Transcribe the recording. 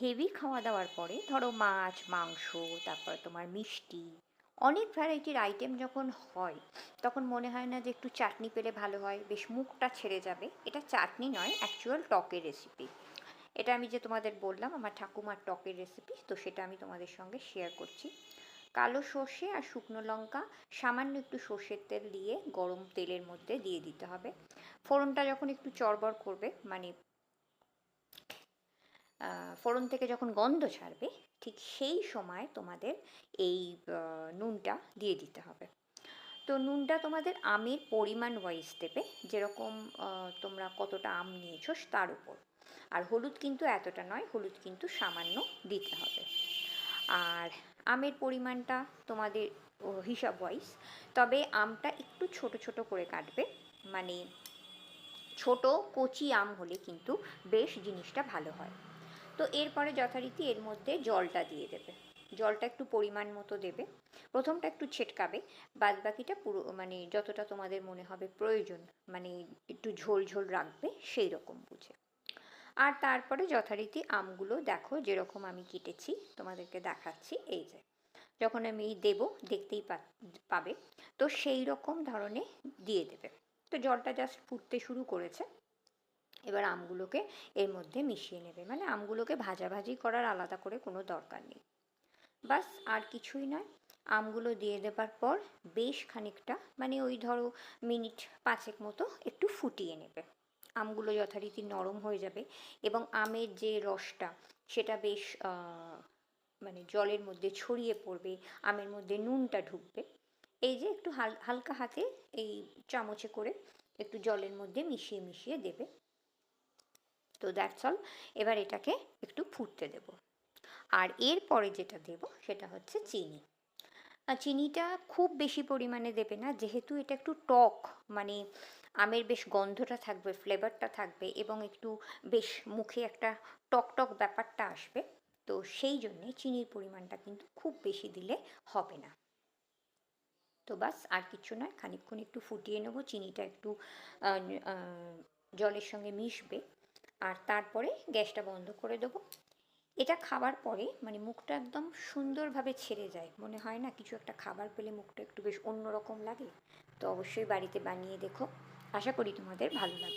Heavy খাওয়া দাওয়ার পরে ধরো মাছ মাংস, তারপর তোমার মিষ্টি, অনেক ভ্যারাইটির আইটেম যখন হয় তখন মনে হয় না যে একটু চাটনি পেলে ভালো হয়, বেশ মুখটা ছেড়ে যাবে। এটা চাটনি নয়, অ্যাকচুয়াল টকের রেসিপি। এটা আমি যে তোমাদের বললাম আমার ঠাকুমার টকের রেসিপি, তো সেটা আমি তোমাদের সঙ্গে শেয়ার করছি। কালো সর্ষে আর শুকনো লঙ্কা, সামান্য একটু সর্ষের তেল দিয়ে গরম তেলের মধ্যে দিয়ে দিতে হবে। ফোড়নটা যখন একটু চড়বড় করবে, মানে ফোড়ন থেকে যখন গন্ধ ছাড়বে, ঠিক সেই সময় তোমাদের এই নুনটা দিয়ে দিতে হবে। তো নুনটা তোমাদের আমের পরিমাণ ওয়াইজ দেবে, যেরকম তোমরা কতটা আম নিয়েছো তার উপর। আর হলুদ কিন্তু এতটা নয়, হলুদ কিন্তু সামান্য দিতে হবে। আর আমের পরিমাণটা তোমাদের হিসাব ওয়াইজ। তবে আমটা একটু ছোট ছোট করে কাটবে, মানে ছোট কচি আম হলে কিন্তু বেশ জিনিসটা ভালো হয়। তো এরপরে যথারীতি এর মধ্যে জলটা দিয়ে দেবে। জলটা একটু পরিমাণ মতো দেবে। প্রথমটা একটু ছেটকাবে, বাদ বাকিটা পুরো মানে যতটা তোমাদের মনে হবে প্রয়োজন, মানে একটু ঝোল ঝোল রাখবে সেই রকম বুঝে। আর তারপরে যথারীতি আমগুলো দেখো যেরকম আমি কেটেছি তোমাদেরকে দেখাচ্ছি, এই যে যখন আমি দেবো দেখতেই পাবে, তো সেই রকম ধরনের দিয়ে দেবে। তো জলটা জাস্ট ফুটতে শুরু করেছে, এবার আমগুলোকে এর মধ্যে মিশিয়ে নেবে, মানে আমগুলোকে ভাজাভাজি করার আলাদা করে কোনো দরকার নেই। বাস, আর কিছুই নয়। আমগুলো দিয়ে দেবার পর বেশ খানিকটা, মানে ওই ধরো মিনিট 5 মতো একটু ফুটিয়ে নেবে। আমগুলো যথারীতি নরম হয়ে যাবে এবং আমের যে রসটা সেটা বেশ মানে জলের মধ্যে ছড়িয়ে পড়বে, আমের মধ্যে নুনটা ঢুকবে। এই যে একটু হালকা হাতে এই চামচে করে একটু জলের মধ্যে মিশিয়ে মিশিয়ে দেবে। তো দ্যাটস অল। এবার এটাকে একটু ফুটতে দেব। আর এরপরে যেটা দেব সেটা হচ্ছে চিনি। চিনিটা খুব বেশি পরিমাণে দেবে না, যেহেতু এটা একটু টক, মানে আমের বেশ গন্ধটা থাকবে, ফ্লেভারটা থাকবে এবং একটু বেশ মুখে একটা টক টক ব্যাপারটা আসবে। তো সেই জন্যে চিনির পরিমাণটা কিন্তু খুব বেশি দিলে হবে না। তো বাস, আর কিছু নয়, খানিকক্ষণ একটু ফুটিয়ে নেব, চিনিটা একটু জলের সঙ্গে মিশবে। আর তারপরে গ্যাসটা বন্ধ করে দেবো। এটা খাবার পরে মানে মুখটা একদম সুন্দরভাবে ছেড়ে যায়, মনে হয় না কিছু একটা খাবার পেলে মুখটা একটু বেশ অন্যরকম লাগে। তো অবশ্যই বাড়িতে বানিয়ে দেখো, আশা করি তোমাদের ভালো লাগবে।